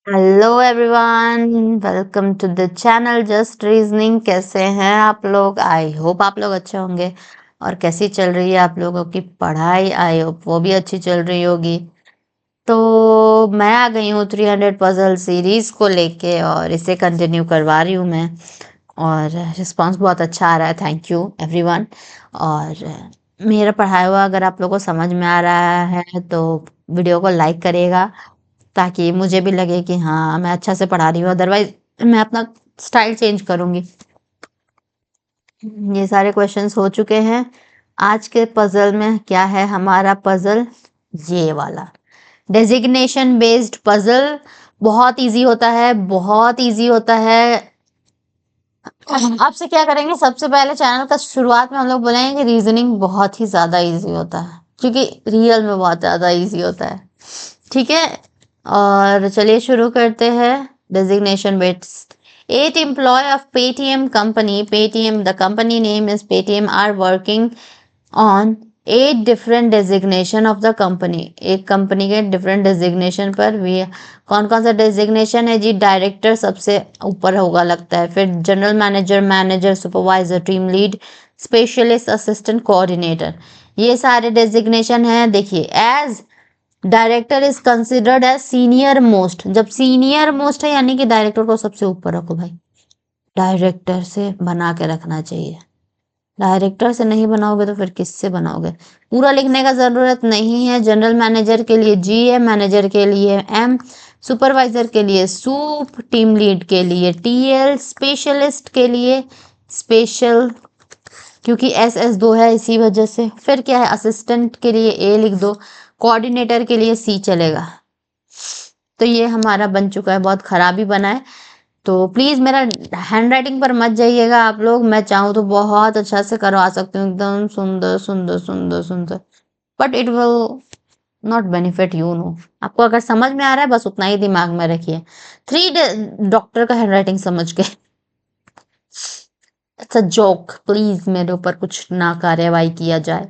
Hello everyone, welcome to the channel just reasoning. कैसे हैं आप लोग? आई होप आप लोग अच्छे होंगे। और कैसी चल रही है आप लोगों की पढ़ाई? आई होप वो भी अच्छी चल रही होगी। तो मैं आ गई हूँ 300 पजल सीरीज को लेके और इसे कंटिन्यू करवा रही हूँ मैं। और रिस्पांस बहुत अच्छा आ रहा है, थैंक यू एवरीवन। और मेरा पढ़ाया हुआ अगर आप लोगों को समझ में आ रहा है तो वीडियो को लाइक करिएगा, ताकि मुझे भी लगे कि हाँ मैं अच्छा से पढ़ा रही हूँ। अदरवाइज मैं अपना स्टाइल चेंज करूँगी। ये सारे क्वेश्चंस हो चुके हैं। आज के पजल में क्या है हमारा पजल? ये वाला डेजिग्नेशन बेस्ड पजल। बहुत इजी होता है, बहुत इजी होता है। आपसे क्या करेंगे, सबसे पहले चैनल का शुरुआत में हम लोग बोलेंगे कि रीजनिंग बहुत ही ज्यादा इजी होता है, क्योंकि रियल में बहुत ज्यादा इजी होता है। ठीक है, और चलिए शुरू करते हैं। Designation based. 8 employee of Paytm company, Paytm the company name is Paytm, are working on 8 different designation of the company। एक कंपनी के डिफरेंट डेजिग्नेशन पर भी कौन कौन सा डेजिग्नेशन है जी? डायरेक्टर सबसे ऊपर होगा लगता है, फिर general manager, manager, supervisor, team lead, specialist, assistant, coordinator. ये सारे डेजिग्नेशन है। देखिए, as director is considered as senior most. जब सीनियर मोस्ट है यानी कि डायरेक्टर को सबसे ऊपर रखो भाई। डायरेक्टर से बना के रखना चाहिए। डायरेक्टर से नहीं बनाओगे तो फिर किससे बनाओगे? पूरा लिखने का जरूरत नहीं है। जनरल मैनेजर के लिए जी है, मैनेजर के लिए एम, सुपरवाइजर के लिए सूप, टीम लीड के लिए टीएल, स्पेशलिस्ट के लिए स्पेशल, क्योंकि एस एस दो है इसी वजह से। फिर क्या है, असिस्टेंट के लिए ए लिख दो, कोऑर्डिनेटर के लिए सी चलेगा। तो ये हमारा बन चुका है, बहुत खराब ही बना है। तो प्लीज मेरा हैंड राइटिंग पर मत जाइएगा आप लोग। मैं चाहूँ तो बहुत अच्छा से करवा सकती हूँ, एकदम सुंदर सुंदर सुंदर सुंदर, but it will not benefit you know. आपको अगर समझ में आ रहा है बस उतना ही दिमाग में रखिए। थ्री डॉक्टर का हैंड राइटिंग समझ के इट्स अ जोक, प्लीज मेरे ऊपर कुछ ना कार्यवाही किया जाए।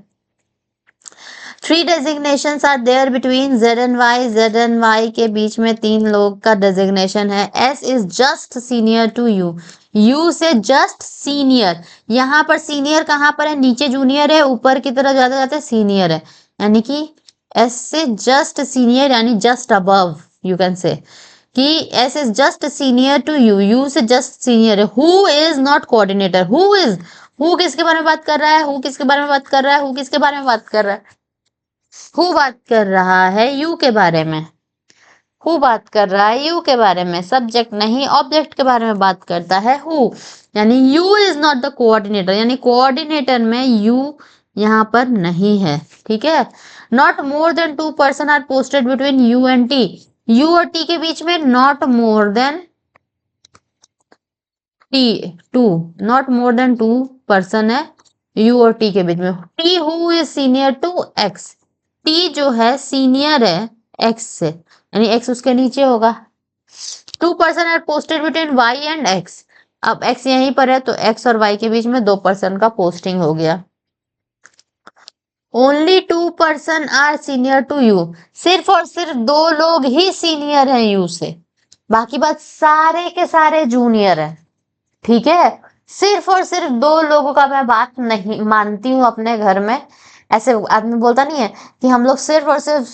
Three designations are there between Z and Y. Z and Y के बीच में तीन लोग का डेजिग्नेशन है। S is just senior to you, you से जस्ट सीनियर। यहाँ पर सीनियर कहाँ पर है? नीचे जूनियर है, ऊपर की तरफ जाते जाते सीनियर है, यानी कि एस से जस्ट सीनियर, यानी just above. You can say कि S is just senior to you, you से जस्ट सीनियर है। Who is not coordinator. Who is, who किसके बारे में बात कर रहा है? हु किसके बारे में बात कर रहा है? हु किसके बारे में बात कर रहा है? हु बात कर रहा है यू के बारे में। हु बात कर रहा है यू के बारे में, सब्जेक्ट नहीं ऑब्जेक्ट के बारे में बात करता है हु। यानी U is not the coordinator, यानी कोऑर्डिनेटर में यू यहाँ पर नहीं है। ठीक है। Not more than 2 person are posted between U and T. U और टी के बीच में not more than T, two, not more than 2 person है यू और टी के बीच में। T who is senior to X. T जो है सीनियर है एक्स से, यानी एक्स उसके नीचे होगा। 2 person are posted between Y and X. अब एक्स यहीं पर है तो एक्स और वाई के बीच में 2 पर्सन का पोस्टिंग हो गया। Only 2 person are senior to U. सिर्फ और सिर्फ दो लोग ही सीनियर हैं यू से, बाकी बात सारे के सारे जूनियर है। ठीक है। सिर्फ और सिर्फ दो लोगों का मैं बात नहीं मानती हूँ अपने घर में। ऐसे आदमी बोलता नहीं है कि हम लोग सिर्फ और सिर्फ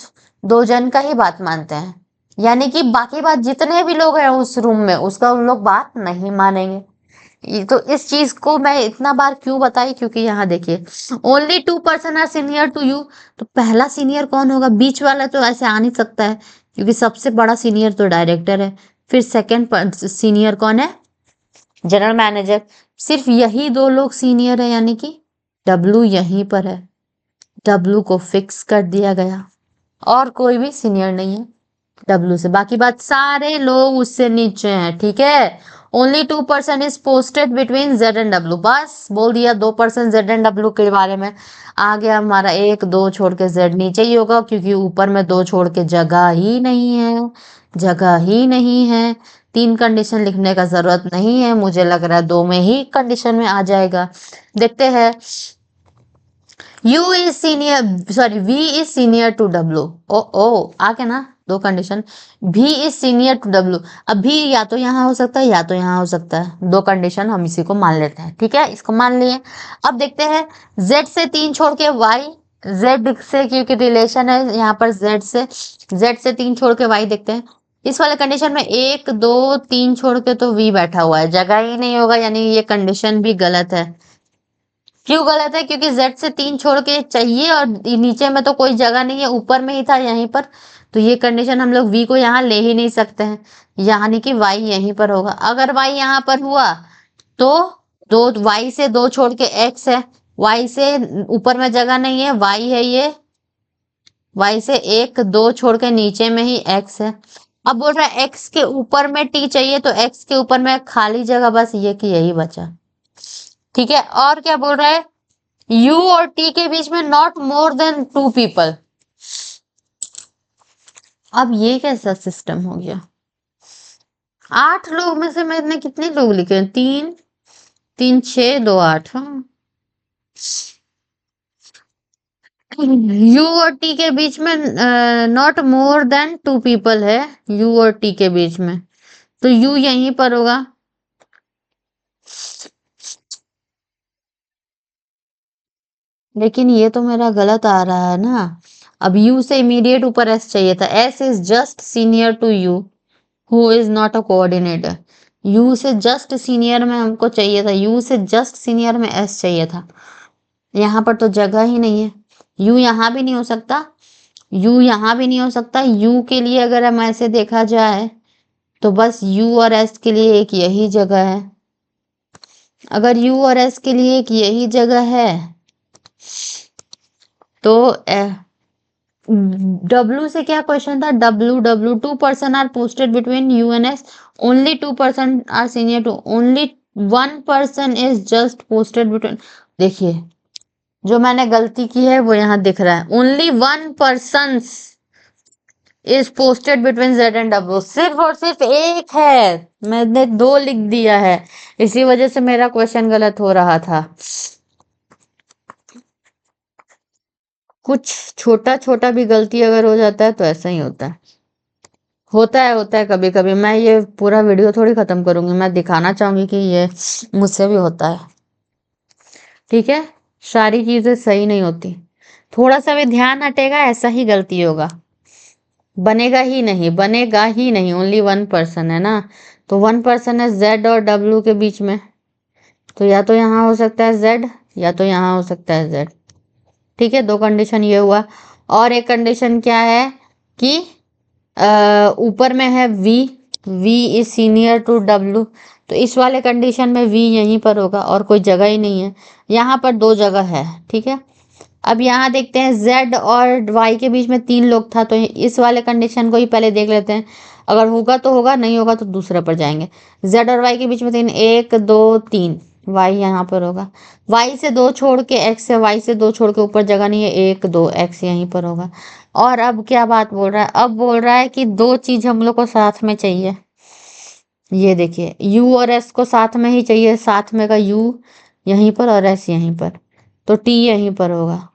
2 जन का ही बात मानते हैं, यानी कि बाकी बात जितने भी लोग हैं उस रूम में उसका उन लोग बात नहीं मानेंगे। तो इस चीज को मैं इतना बार क्यों बताई, क्योंकि यहाँ देखिए only 2 person are senior to U. तो पहला सीनियर कौन होगा? बीच वाला तो ऐसे आ नहीं सकता है, क्योंकि सबसे बड़ा सीनियर तो डायरेक्टर है। फिर सेकंड सीनियर कौन है? General manager. सिर्फ यही दो लोग सीनियर है, यानी कि डब्लू यहीं पर है, डब्लू को फिक्स कर दिया गया, और कोई भी सीनियर नहीं है डब्लू से, बाकी बात सारे लोग उससे नीचे हैं। ठीक है। Only 2 person is posted between Z and W. बस बोल दिया 2 पर्सन जेड एंड डब्लू के बारे में। आ गया हमारा एक, दो छोड़ के जेड नीचे ही होगा, क्योंकि ऊपर में दो छोड़ के जगह ही नहीं है, जगह ही नहीं है। 3 कंडीशन लिखने का जरूरत नहीं है, मुझे लग रहा है 2 में ही कंडीशन में आ जाएगा। देखते हैं। U is senior, sorry V is senior to W. O आ गया ना, दो कंडीशन, भी इज सीनियर टू डब्ल्यू। अब भी या तो यहाँ हो सकता है या तो यहाँ हो सकता है, दो कंडीशन हम इसी को मान लेते हैं, ठीक है, इसको मान लिए। अब देखते हैं z से 3 छोड़ के y, z से क्योंकि रिलेशन है यहाँ पर z से 3 छोड़ के y देखते हैं। इस वाले कंडीशन में 1 2 3 छोड़ के तो v बैठा हुआ है, जगह ही नहीं होगा, यानी ये कंडीशन भी गलत है। क्यों गलत है? क्योंकि z से 3 छोड़ के चाहिए और नीचे में तो कोई जगह नहीं है, ऊपर में ही था यहीं पर, तो ये कंडीशन हम लोग v को यहाँ ले ही नहीं सकते हैं, यानी कि y यहीं पर होगा। अगर y यहाँ पर हुआ तो दो y से 2 छोड़ के x है, y से ऊपर में जगह नहीं है, y है ये, y से 1 2 छोड़ के नीचे में ही x है। अब बोल रहा है x के ऊपर में t चाहिए, तो x के ऊपर में खाली जगह बस ये कि यही बचा, ठीक है। और क्या बोल रहा है, u और t के बीच में नॉट मोर देन 2 पीपल। अब ये कैसा सिस्टम हो गया? 8 लोग में से मैंने कितने लोग लिखे हैं? 3 3 6 2 8। हाँ, u और t के बीच में नॉट मोर देन 2 पीपल है, u और t के बीच में, तो u यहीं पर होगा। लेकिन ये तो मेरा गलत आ रहा है ना। अब u से इमीडिएट ऊपर s चाहिए था, s is just senior to u who is not a coordinator. u से जस्ट सीनियर में हमको चाहिए था, u से जस्ट सीनियर में s चाहिए था, यहाँ पर तो जगह ही नहीं है। u यहाँ भी नहीं हो सकता, u यहाँ भी नहीं हो सकता। u के लिए अगर हम ऐसे देखा जाए तो बस u और s के लिए एक यही जगह है। अगर u और s के लिए एक यही जगह है तो W से क्या क्वेश्चन था? W 2% are posted between U and S, only 2% are senior to, only 1% is just posted between. देखिए जो मैंने गलती की है वो यहाँ दिख रहा है, only 1% is posted between Z and W, सिर्फ और सिर्फ एक है, मैंने 2 लिख दिया है, इसी वजह से मेरा क्वेश्चन गलत हो रहा था। कुछ छोटा छोटा भी गलती अगर हो जाता है तो ऐसा ही होता है, होता है कभी कभी। मैं ये पूरा वीडियो थोड़ी खत्म करूंगी, मैं दिखाना चाहूंगी कि ये मुझसे भी होता है, ठीक है। सारी चीजें सही नहीं होती, थोड़ा सा भी ध्यान हटेगा ऐसा ही गलती होगा, बनेगा ही नहीं, बनेगा ही नहीं। ओनली 1% है ना, तो 1% है Z और W के बीच में, तो या तो यहाँ हो सकता है Z या तो यहाँ हो सकता है Z, ठीक है। 2 कंडीशन ये हुआ। और एक कंडीशन क्या है कि ऊपर में है v is senior to w, तो इस वाले कंडीशन में v यहीं पर होगा और कोई जगह ही नहीं है, यहाँ पर 2 जगह है, ठीक है। अब यहाँ देखते हैं z और y के बीच में 3 लोग था, तो इस वाले कंडीशन को ही पहले देख लेते हैं, अगर होगा तो होगा, नहीं होगा तो दूसरे पर जाएंगे। z और y के बीच में 3, 1 2 3, y यहाँ पर होगा। y से 2 छोड़ के x है, y से 2 छोड़ के ऊपर जगह नहीं है, 1 2 x यहीं पर होगा। और अब क्या बात बोल रहा है? अब बोल रहा है कि 2 चीज हम लोग को साथ में चाहिए, ये देखिए u और s को साथ में ही चाहिए, साथ में का u यहीं पर और s यहीं पर, तो t यहीं पर होगा,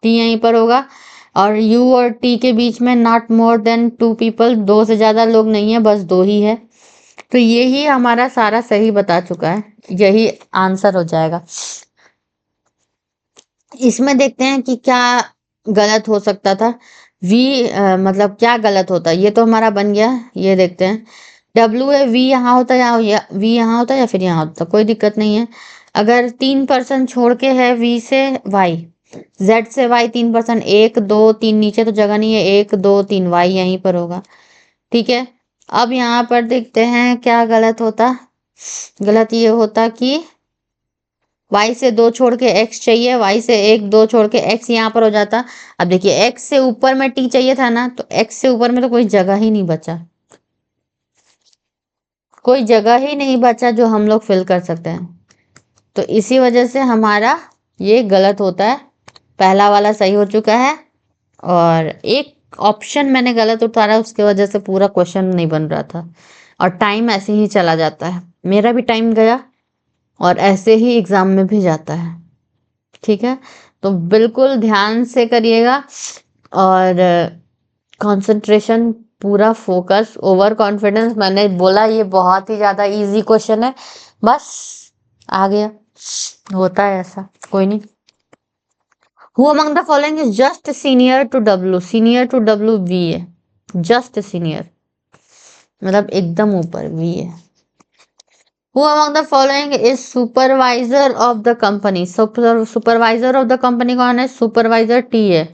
t यहीं पर होगा। और u और t के बीच में नॉट मोर देन 2 पीपल, 2 से ज्यादा लोग नहीं है, बस 2 ही है, तो यही हमारा सारा सही बता चुका है, यही आंसर हो जाएगा। इसमें देखते हैं कि क्या गलत हो सकता था। मतलब क्या गलत होता, ये तो हमारा बन गया, ये देखते हैं। W है, V यहाँ होता या V यहाँ होता या फिर यहाँ होता, कोई दिक्कत नहीं है। अगर 3% छोड़ के है V से Y, Z से Y 3%, 1 2 3 नीचे तो जगह नहीं है, 1 2 3 Y यहीं पर होगा, ठीक है। अब यहाँ पर देखते हैं क्या गलत होता। गलत ये होता कि y से 2 छोड़ के x चाहिए, y से 1 2 छोड़ के x यहाँ पर हो जाता। अब देखिए x से ऊपर में t चाहिए था ना, तो x से ऊपर में तो कोई जगह ही नहीं बचा, कोई जगह ही नहीं बचा जो हम लोग फिल कर सकते हैं, तो इसी वजह से हमारा ये गलत होता है। पहला वाला सही हो चुका है और एक ऑप्शन मैंने गलत उतारा, उसके वजह से पूरा क्वेश्चन नहीं बन रहा था और टाइम ऐसे ही चला जाता है, मेरा भी टाइम गया और ऐसे ही एग्जाम में भी जाता है, ठीक है। तो बिल्कुल ध्यान से करिएगा और कंसंट्रेशन, पूरा फोकस। ओवर कॉन्फिडेंस, मैंने बोला ये बहुत ही ज्यादा इजी क्वेश्चन है, बस आ गया, होता है ऐसा, कोई नहीं। Who among the following is just senior to W? Senior to W V है, जस्ट सीनियर मतलब एकदम ऊपर वी है। Who among the following is supervisor of the company? Supervisor of the company कौन है? सुपरवाइजर टी है।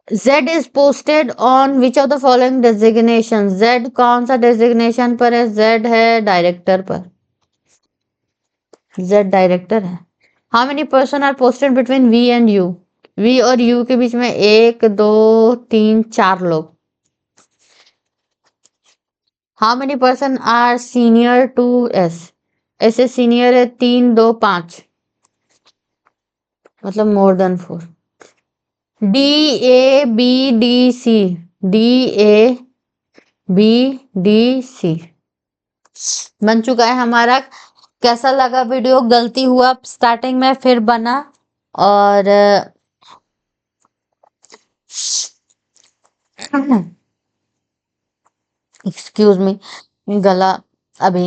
Z is posted on which of the following designation? Z कौन सा डेजिग्नेशन पर है? Z है डायरेक्टर पर, Z डायरेक्टर है। How many person are posted between V and U? V और U के बीच में 1 2 3 4 लोग। How many person are senior to S? ऐसे सीनियर है 3 2 5, मतलब more than 4। D A B D C, D A B D C बन चुका है हमारा। कैसा लगा वीडियो? गलती हुआ स्टार्टिंग में, फिर बना। और एक्सक्यूज मी, गला अभी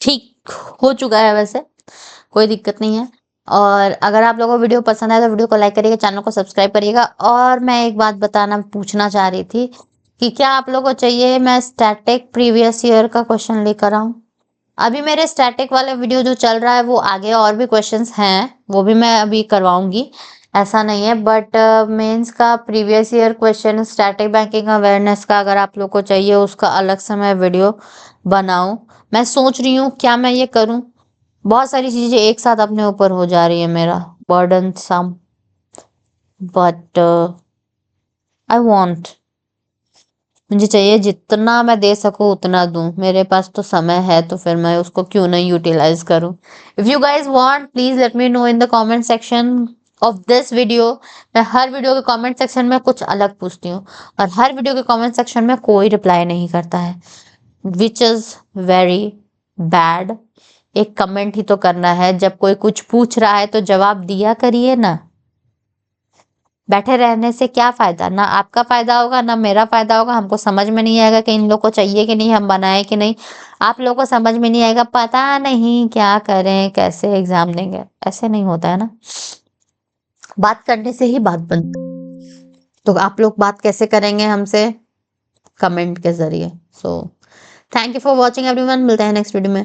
ठीक हो चुका है, वैसे कोई दिक्कत नहीं है। और अगर आप लोगों को वीडियो पसंद आए तो वीडियो को लाइक करिएगा, चैनल को सब्सक्राइब करिएगा। और मैं एक बात पूछना चाह रही थी कि क्या आप लोगों को चाहिए मैं स्टैटिक प्रीवियस ईयर का क्वेश्चन लेकर आऊं? अभी मेरे स्टैटिक वाले वीडियो जो चल रहा है वो आगे और भी क्वेश्चंस हैं, वो भी मैं अभी करवाऊंगी, ऐसा नहीं है। बट मेंस का previous year question, static banking awareness का अगर आप लोग को चाहिए, उसका अलग से मैं वीडियो बनाऊं। मैं सोच रही हूँ क्या मैं ये करूं, बहुत सारी चीजें एक साथ अपने ऊपर हो जा रही है, मेरा burdensome, but I want, मुझे चाहिए जितना मैं दे सकूं उतना दूं। मेरे पास तो समय है तो फिर मैं उसको क्यों नहीं यूटिलाइज करूं। If you guys want, please let me know in the comment section of this video. मैं हर वीडियो के कमेंट सेक्शन में कुछ अलग पूछती हूँ, और हर वीडियो के कमेंट सेक्शन में कोई रिप्लाई नहीं करता है, विच इज वेरी बैड। एक कमेंट ही तो करना है, जब कोई कुछ पूछ रहा है तो जवाब दिया करिए ना। बैठे रहने से क्या फायदा? ना आपका फायदा होगा ना मेरा फायदा होगा। हमको समझ में नहीं आएगा कि इन लोग को चाहिए कि नहीं, हम बनाए कि नहीं। आप लोगों को समझ में नहीं आएगा, पता नहीं क्या करें, कैसे एग्जाम देंगे। ऐसे नहीं होता है ना, बात करने से ही बात बनती। तो आप लोग बात कैसे करेंगे हमसे? कमेंट के जरिए। So thank you for watching everyone, मिलते हैं नेक्स्ट वीडियो में।